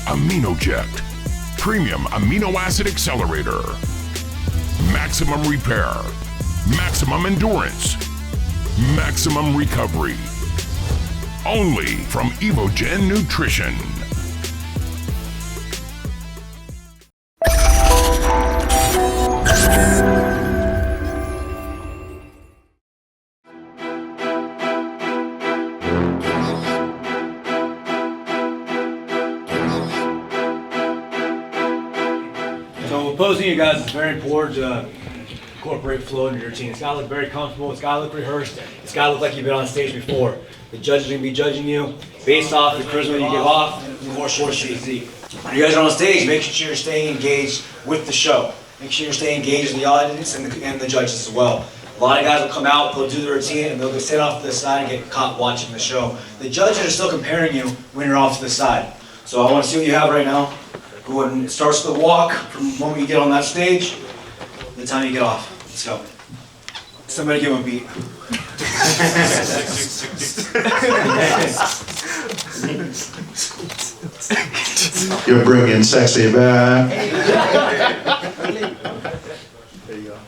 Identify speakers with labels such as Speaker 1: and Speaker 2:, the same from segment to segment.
Speaker 1: AminoJect, Premium Amino Acid Accelerator, Maximum Repair, Maximum Endurance, Maximum Recovery. Only from Evogen Nutrition.
Speaker 2: So posing, you guys, is very important to incorporate flow into your routine. It's got to look very comfortable. It's got to look rehearsed. It's got to look like you've been on stage before. The judges are going to be judging you based off the charisma you give off, the more short physique. When you guys are on stage, make sure you're staying engaged with the show. Make sure you're staying engaged with the audience and the judges as well. A lot of guys will come out, they'll do the routine, and they'll go stand off to the side and get caught watching the show. The judges are still comparing you when you're off to the side. So I want to see what you have right now. When it starts the walk, from the moment you get on that stage, to the time you get off. Let's go. Somebody give him a beat.
Speaker 3: You're bringing sexy back.
Speaker 4: There you go.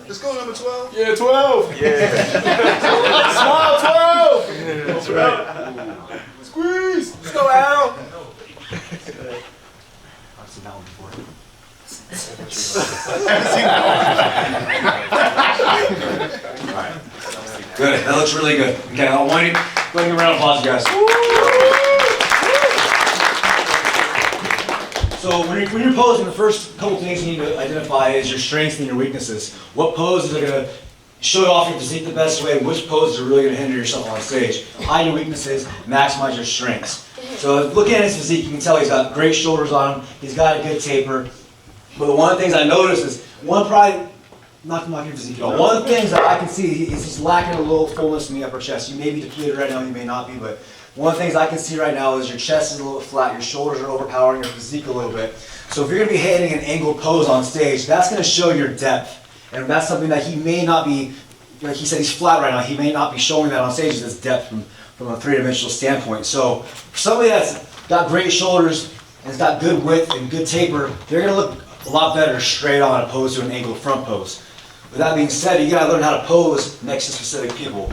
Speaker 4: Let's go, number 12.
Speaker 3: Yeah, 12.
Speaker 4: Yeah.
Speaker 3: Smile, 12.
Speaker 4: Yeah, that's right.
Speaker 3: Squeeze. Let's go, Al.
Speaker 2: I've seen that one before. Alright. Good. That looks really good. Okay, I want you to give a round of applause, guys. So when you're posing, the first couple things you need to identify is your strengths and your weaknesses. What poses are going to show off your physique the best way, and which poses are really going to hinder yourself on stage. Hide your weaknesses, maximize your strengths. So looking at his physique, you can tell he's got great shoulders on him, he's got a good taper. But one of the things I noticed is, probably not your physique at all. One of the things that I can see is he's lacking a little fullness in the upper chest. You may be depleted right now, you may not be, but one of the things I can see right now is your chest is a little flat, your shoulders are overpowering your physique a little bit. So if you're going to be hitting an angled pose on stage, that's going to show your depth. And that's something that he may not be, like he said, he's flat right now, he may not be showing that on stage as this depth from a three-dimensional standpoint. So for somebody that's got great shoulders and has got good width and good taper, they're going to look a lot better straight on opposed to an angled front pose. With that being said, you got to learn how to pose next to specific people.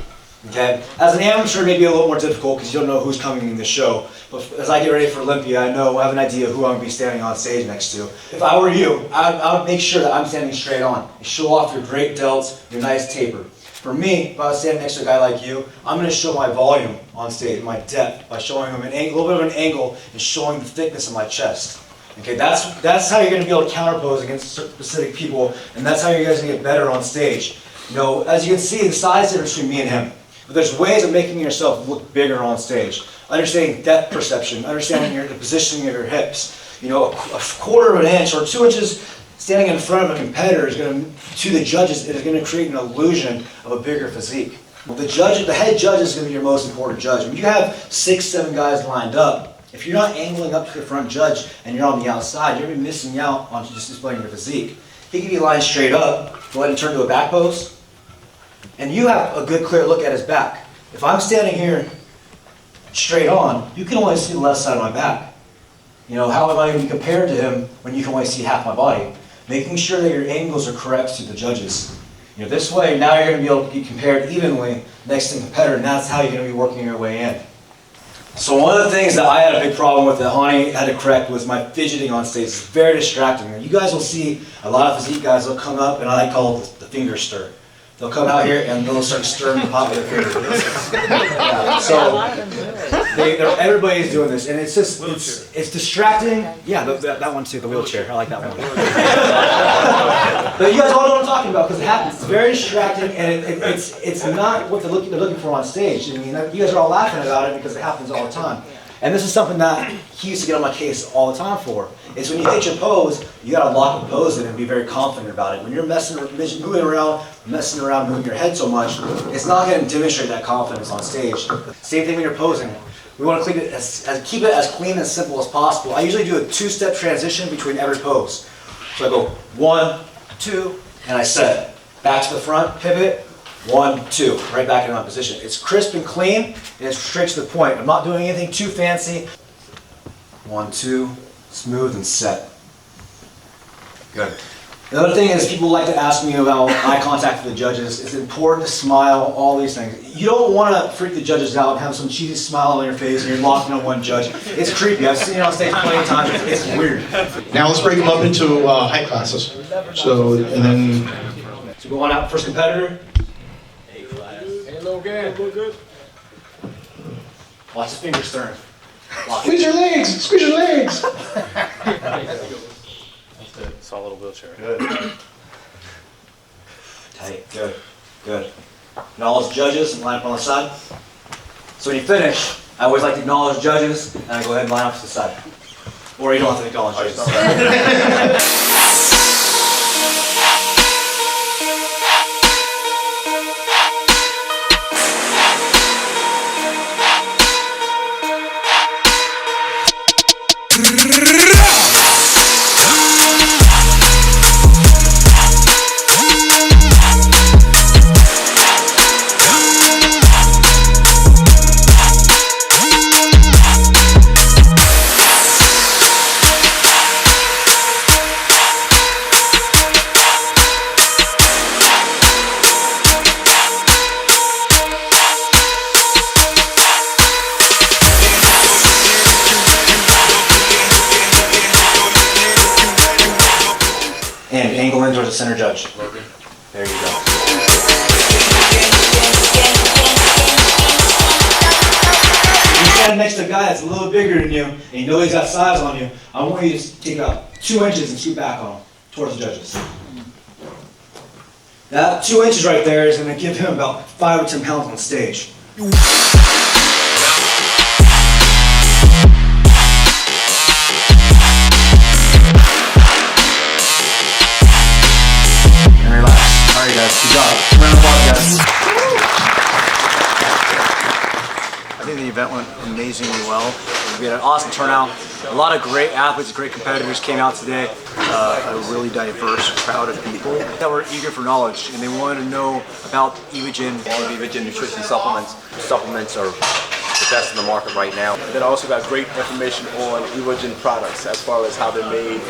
Speaker 2: Okay? As an amateur, it may be a little more difficult because you don't know who's coming in the show. But as I get ready for Olympia, I have an idea who I'm going to be standing on stage next to. If I were you, I would make sure that I'm standing straight on. You show off your great delts, your nice taper. For me, if I was standing next to a guy like you, I'm going to show my volume on stage, my depth, by showing him a little bit of an angle and showing the thickness of my chest. Okay, that's how you're going to be able to counterpose against specific people, and that's how you guys are going to get better on stage. You know, as you can see, the size difference between me and him. But there's ways of making yourself look bigger on stage. Understanding depth perception, understanding the positioning of your hips. You know, a quarter of an inch or 2 inches standing in front of a competitor is going to, to the judges, it is going to create an illusion of a bigger physique. Well, the head judge is going to be your most important judge. When you have 6, 7 guys lined up, if you're not angling up to the front judge and you're on the outside, you're going to be missing out on just displaying your physique. He can be lined straight up, go ahead and turn to a back pose, and you have a good clear look at his back. If I'm standing here straight on, you can only see the left side of my back. You know, how am I going to be compared to him when you can only see half my body? Making sure that your angles are correct to the judges. You know, this way, now you're going to be able to be compared evenly next to the competitor, and that's how you're going to be working your way in. So one of the things that I had a big problem with that Hany had to correct was my fidgeting on stage. It's very distracting. You guys will see a lot of physique guys will come up, and I call it the finger stir. They'll come out here and they'll start stirring the pot with their fingers. Yeah, so everybody's doing this, and it's just it's distracting. Yeah, that one too, the wheelchair. I like that one. But you guys all know what I'm talking about because it happens. It's very distracting, and it's not what they're looking for on stage. I mean, you guys are all laughing about it because it happens all the time. And this is something that he used to get on my case all the time for. Is when you hit your pose, you gotta lock the pose in and be very confident about it. When you're moving around, moving your head so much, it's not gonna demonstrate that confidence on stage. Same thing when you're posing. We want to keep it as clean and simple as possible. I usually do a 2-step transition between every pose. So I go 1, 2, and I set. Back to the front, pivot, 1, 2, right back in my position. It's crisp and clean, and it's straight to the point. I'm not doing anything too fancy. 1, 2, smooth and set. Good. The other thing is people like to ask me about eye contact with the judges. It's important to smile, all these things. You don't want to freak the judges out and have some cheesy smile on your face and you're locked in on one judge. It's creepy. I've seen it on stage plenty of times. It's weird.
Speaker 3: Now let's break them up into height classes. So, and then
Speaker 2: So go on out, first competitor. Watch his fingers turn.
Speaker 3: squeeze your legs, squeeze your legs.
Speaker 5: Solid wheelchair.
Speaker 2: Good. Tight. Good. Good. Acknowledge judges and line up on the side. So when you finish, I always like to acknowledge judges and I go ahead and line up to the side. Or you don't have to acknowledge judges. And angle in towards the center judge. There you go. You stand next to a guy that's a little bigger than you, and you know he's got size on you. I want you to take about 2 inches and scoot back on him, towards the judges. That 2 inches right there is going to give him about 5 or 10 pounds on stage. Alright guys, good job. Round of applause, guys. I think the event went amazingly well. We had an awesome turnout. A lot of great athletes, great competitors came out today. A really diverse crowd of people that were eager for knowledge and they wanted to know about Evogen.
Speaker 5: All of Evogen Nutrition supplements. Supplements are the best in the market right now.
Speaker 6: And then I also got great information on Evogen products as far as how they're made,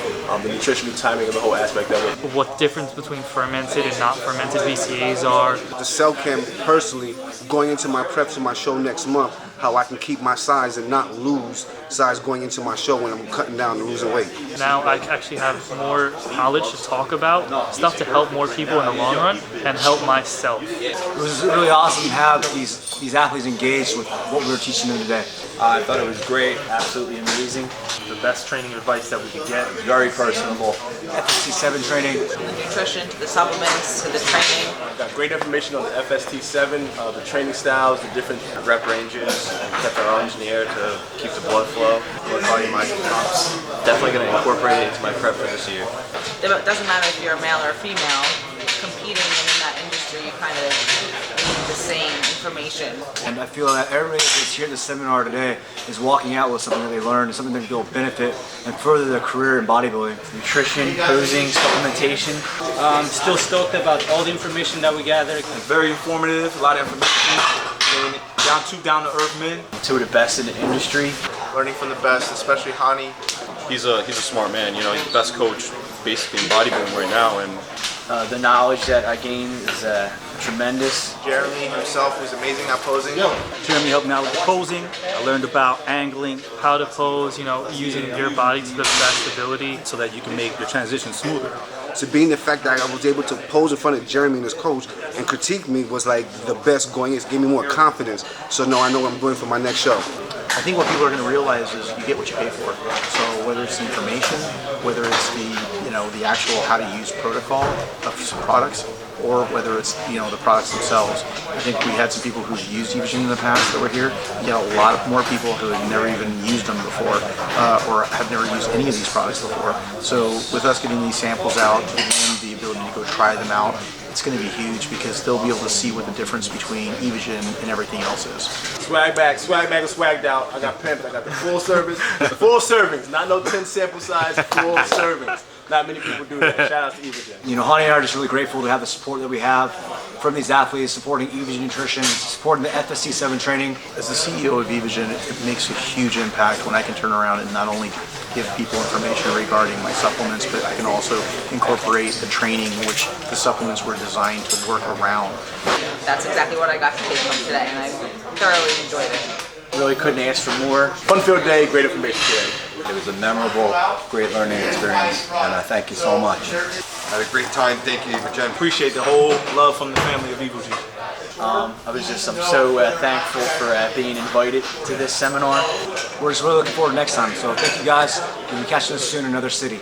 Speaker 6: the nutritional timing of the whole aspect of it.
Speaker 7: What the difference between fermented and not fermented VCAs are.
Speaker 8: The cell chem personally, going into my prep for my show next month, how I can keep my size and not lose size going into my show when I'm cutting down and losing weight.
Speaker 7: Now I actually have more knowledge to talk about, stuff to help more people in the long run and help myself.
Speaker 2: It was really awesome to have these athletes engaged with what we were teaching them today.
Speaker 5: I thought it was great, absolutely amazing.
Speaker 7: The best training advice that we could get.
Speaker 5: Very personable.
Speaker 2: FST7 training.
Speaker 9: The nutrition, to the supplements, to the training.
Speaker 6: Got great information on the FST7, the training styles, the different
Speaker 5: Rep ranges, kept our arms in the air to keep the blood flow. Blood volume, pumps. Definitely going to incorporate it into my prep for this year.
Speaker 9: It doesn't matter if you're a male or a female, competing in that industry, you kind of need the same information.
Speaker 2: And I feel that everybody that's here at the seminar today is walking out with something that they learned, something that will benefit and further their career in bodybuilding.
Speaker 10: Nutrition, posing, supplementation. Still stoked about all the information that we gathered.
Speaker 6: very informative, a lot of information, and down to earth men.
Speaker 10: Two of the best in the industry.
Speaker 4: Learning from the best, especially Hany.
Speaker 5: He's a smart man, you know, he's the best coach basically in bodybuilding right now. And
Speaker 10: The knowledge that I gained is tremendous.
Speaker 4: Jeremy himself was amazing at posing.
Speaker 7: Jeremy helped me out with the posing. I learned about angling, how to pose, using your body to the best ability so that you can make your transition smoother.
Speaker 8: So being the fact that I was able to pose in front of Jeremy and his coach and critique me was like the best going. It gave me more confidence. So now I know what I'm doing for my next show.
Speaker 11: I think what people are going to realize is you get what you pay for. So whether it's the information, whether it's the actual how to use protocol of some products, or whether it's the products themselves. I think we had some people who've used Evogen in the past that were here. You got a lot more people who had never even used them before, or have never used any of these products before. So with us getting these samples out, giving them the ability to go try them out, it's going to be huge because they'll be able to see what the difference between Evogen and everything else is.
Speaker 6: Swag bag is swagged out. I got pimped. I got the full service, full servings, not no 10 sample size, full servings. Not many people do that. Shout out to Evogen.
Speaker 2: You know, Hany and I are just really grateful to have the support that we have from these athletes, supporting Evogen Nutrition, supporting the FSC7 training.
Speaker 11: As the CEO of Evogen, it makes a huge impact when I can turn around and not only give people information regarding my supplements, but I can also incorporate the training which the supplements were designed to work around.
Speaker 9: That's exactly what I got to take from today, and I thoroughly enjoyed it.
Speaker 10: Really couldn't ask for more.
Speaker 6: Fun-filled day, great information today.
Speaker 12: It was a memorable, great learning experience, and I thank you so much.
Speaker 4: Had a great time. Thank you, Evogen.
Speaker 7: Appreciate the whole love from the family of Evogen.
Speaker 10: I'm so thankful for being invited to this seminar.
Speaker 2: We're just really looking forward to next time. So thank you guys. We can catch us soon in another city.